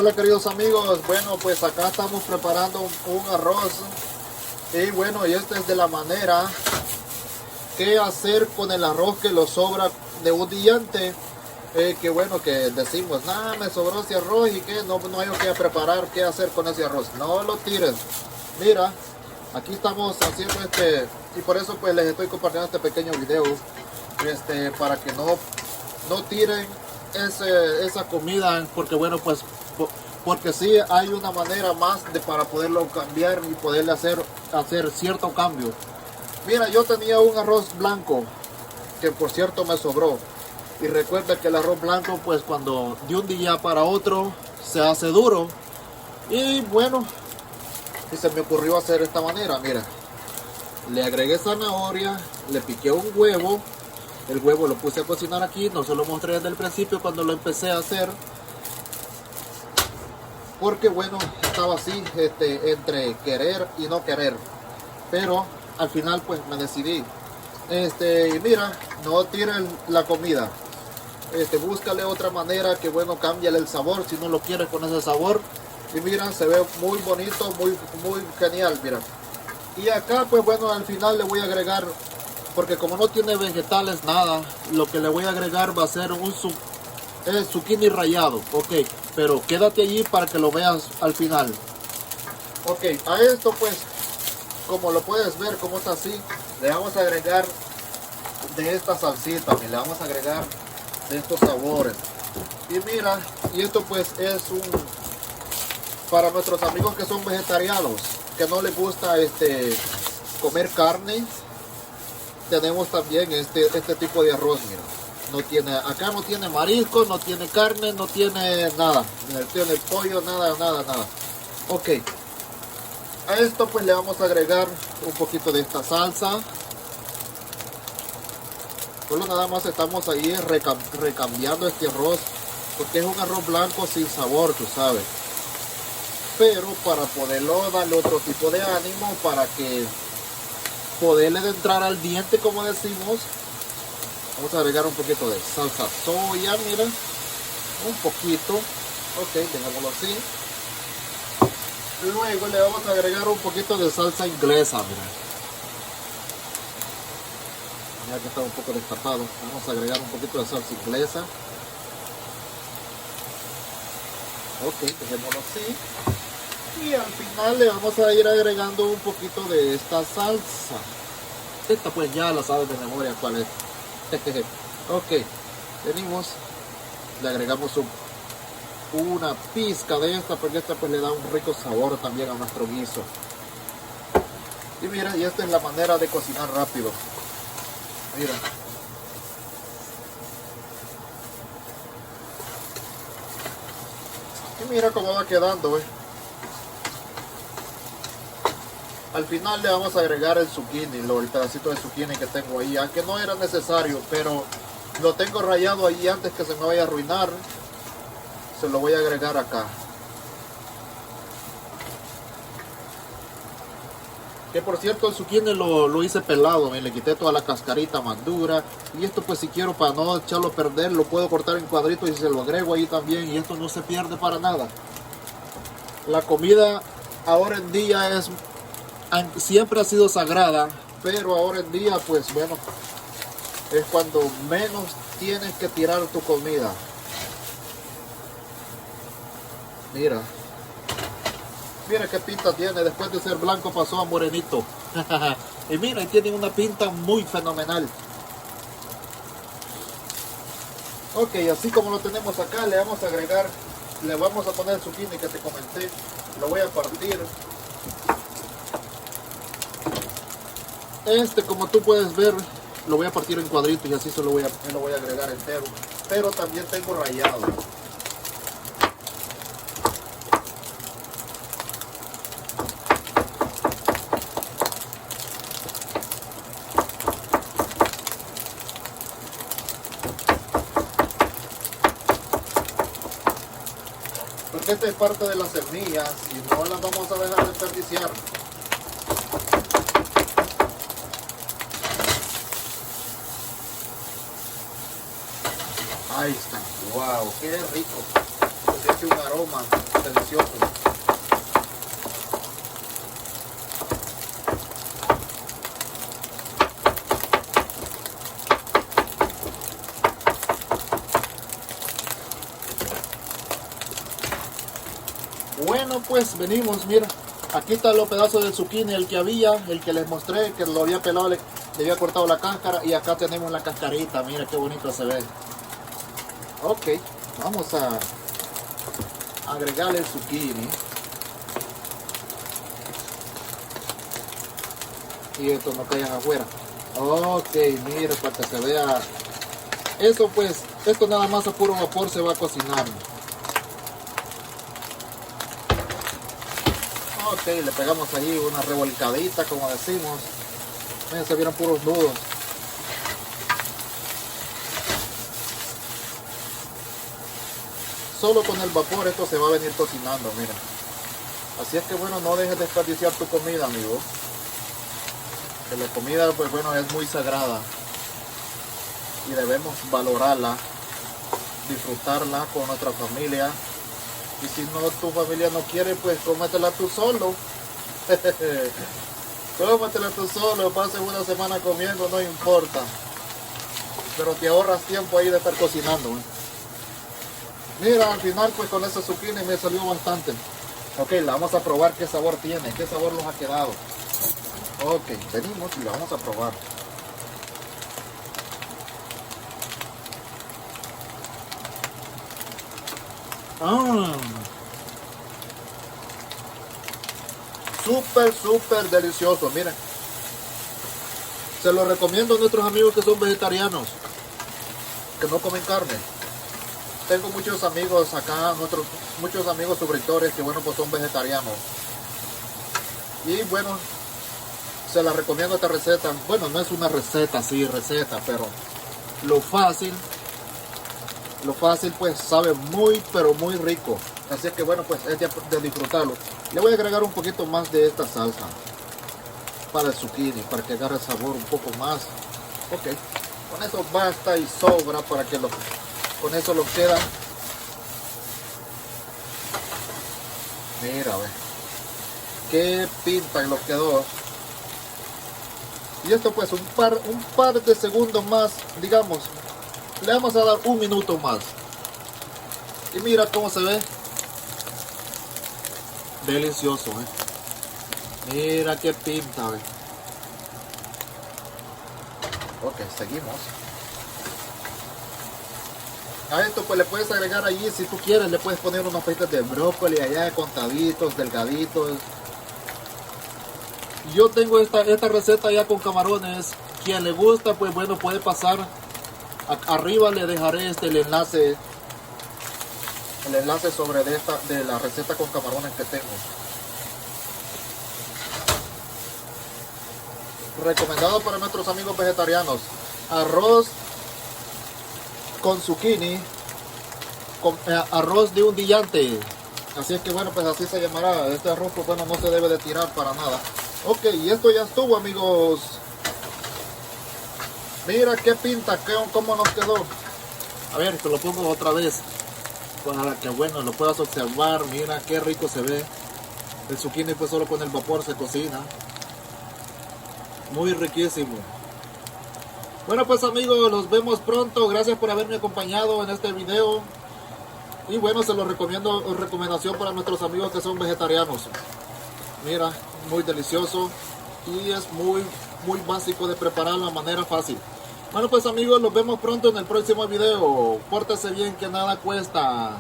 Hola queridos amigos, bueno pues acá estamos preparando un arroz y bueno, y esta es de la manera que hacer con el arroz que lo sobra de un día antes, que bueno, que decimos, nada, me sobró ese arroz y que no hay que preparar, qué hacer con ese arroz. No lo tires. Mira, aquí estamos haciendo y por eso pues les estoy compartiendo este pequeño video, para que no tiren esa comida, porque bueno, pues porque sí hay una manera más para poderlo cambiar y poderle hacer cierto cambio. Mira, yo tenía un arroz blanco que por cierto me sobró, y recuerda que el arroz blanco pues cuando de un día para otro se hace duro, y bueno, y se me ocurrió hacer esta manera. Mira, le agregué zanahoria, le piqué un huevo, el huevo lo puse a cocinar aquí, no se lo mostré desde el principio cuando lo empecé a hacer, porque bueno, estaba así, entre querer y no querer, pero al final pues me decidí. Y mira, no tiren la comida, búscale otra manera que bueno, cámbiale el sabor si no lo quieres con ese sabor. Y mira, se ve muy bonito, muy genial, mira. Y acá pues bueno, al final le voy a agregar, porque como no tiene vegetales, nada, lo que le voy a agregar va a ser un zucchini rallado, ok, pero quédate allí para que lo veas al final. Ok, a esto pues, como lo puedes ver, como está así, le vamos a agregar de esta salsita, y le vamos a agregar de estos sabores. Y mira, y esto pues es para nuestros amigos que son vegetarianos, que no les gusta comer carne, tenemos también este tipo de arroz. Mira, acá no tiene marisco, no tiene carne, no tiene nada, no tiene pollo, nada. Ok, a esto pues le vamos a agregar un poquito de esta salsa. Solo nada más estamos ahí recambiando este arroz, porque es un arroz blanco sin sabor, tú sabes. Pero para poderlo darle otro tipo de ánimo, para que poderle entrar al diente, como decimos, vamos a agregar un poquito de salsa soya, mira, un poquito. Ok, dejémoslo así. Luego le vamos a agregar un poquito de salsa inglesa, mira. Ya que está un poco destapado, vamos a agregar un poquito de salsa inglesa. Ok, dejémoslo así. Y al final le vamos a ir agregando un poquito de esta salsa. Esta pues ya la sabes de memoria cuál es. Ok, venimos, le agregamos una pizca de esta, porque esta pues le da un rico sabor también a nuestro guiso. Y mira, y esta es la manera de cocinar rápido. Mira. Y mira cómo va quedando, Al final le vamos a agregar el zucchini, el pedacito de zucchini que tengo ahí, aunque no era necesario, pero lo tengo rallado ahí antes que se me vaya a arruinar. Se lo voy a agregar acá. Que por cierto, el zucchini lo hice pelado, le quité toda la cascarita más dura. Y esto pues si quiero, para no echarlo a perder, lo puedo cortar en cuadritos y se lo agrego ahí también, y esto no se pierde para nada. La comida ahora en día siempre ha sido sagrada, pero ahora en día pues bueno, es cuando menos tienes que tirar tu comida. Mira qué pinta tiene, después de ser blanco pasó a morenito. Y mira, tiene una pinta muy fenomenal. Ok, así como lo tenemos acá, le vamos a agregar, le vamos a poner el zucchini que te comenté, lo voy a partir. Como tú puedes ver, lo voy a partir en cuadritos y así lo voy a agregar entero. Pero también tengo rallado. Porque esta es parte de las semillas y no las vamos a dejar desperdiciar. Ahí está. Wow, qué rico. siente un aroma delicioso. Bueno, pues venimos, mira, aquí están los pedazos del zucchini, el que les mostré, que lo había pelado, le había cortado la cáscara, y acá tenemos la cascarita, mira qué bonito se ve. Ok, vamos a agregarle el zucchini. Y esto no caiga afuera. Ok, mira, para que se vea. Eso pues, esto nada más a puro vapor se va a cocinar. Ok, le pegamos ahí una revolcadita, como decimos. Miren, se vieron puros nudos. Solo con el vapor esto se va a venir cocinando, mira. Así es que bueno, no dejes de desperdiciar tu comida, amigo. Que la comida, pues bueno, es muy sagrada. Y debemos valorarla, disfrutarla con nuestra familia. Y si no, tu familia no quiere, pues cómetela tú solo. Cómetela tú solo, pases una semana comiendo, no importa. Pero te ahorras tiempo ahí de estar cocinando. Mira, al final pues con ese zucchini me salió bastante. Ok, la vamos a probar qué sabor tiene, qué sabor nos ha quedado. Ok, venimos y la vamos a probar. Súper delicioso, miren. Se lo recomiendo a nuestros amigos que son vegetarianos, que no comen carne. Tengo muchos amigos acá, muchos amigos suscriptores que bueno, pues son vegetarianos. Y bueno, se la recomiendo esta receta. Bueno, no es una receta, sí, receta, pero lo fácil pues sabe muy, pero muy rico. Así que bueno, pues es de disfrutarlo. Le voy a agregar un poquito más de esta salsa para el zucchini, para que agarre sabor un poco más. Ok, con eso basta y sobra para que con eso lo queda. Mira, ve, qué pinta lo quedó. Y esto pues un par de segundos más, digamos, le vamos a dar un minuto más. Y mira cómo se ve. Delicioso, Mira qué pinta, Ok, seguimos. A esto pues le puedes agregar allí, si tú quieres, le puedes poner unos peditos de brócoli allá, contaditos, delgaditos. Yo tengo esta receta ya con camarones. Quien le gusta, pues bueno, puede pasar. Arriba le dejaré el enlace sobre de la receta con camarones que tengo. Recomendado para nuestros amigos vegetarianos. Arroz con zucchini, arroz de un dillante. Así es que bueno, pues así se llamará. Este arroz pues bueno, no se debe de tirar para nada. Ok, y esto ya estuvo, amigos. Mira qué pinta, cómo nos quedó. A ver, te lo pongo otra vez para que bueno, lo puedas observar. Mira qué rico se ve. El zucchini pues solo con el vapor se cocina. Muy riquísimo. Bueno pues amigos, los vemos pronto. Gracias por haberme acompañado en este video. Y bueno, se lo recomiendo, recomendación para nuestros amigos que son vegetarianos. Mira, muy delicioso. Y es muy básico de preparar de manera fácil. Bueno pues amigos, los vemos pronto en el próximo video. Pórtense bien, que nada cuesta.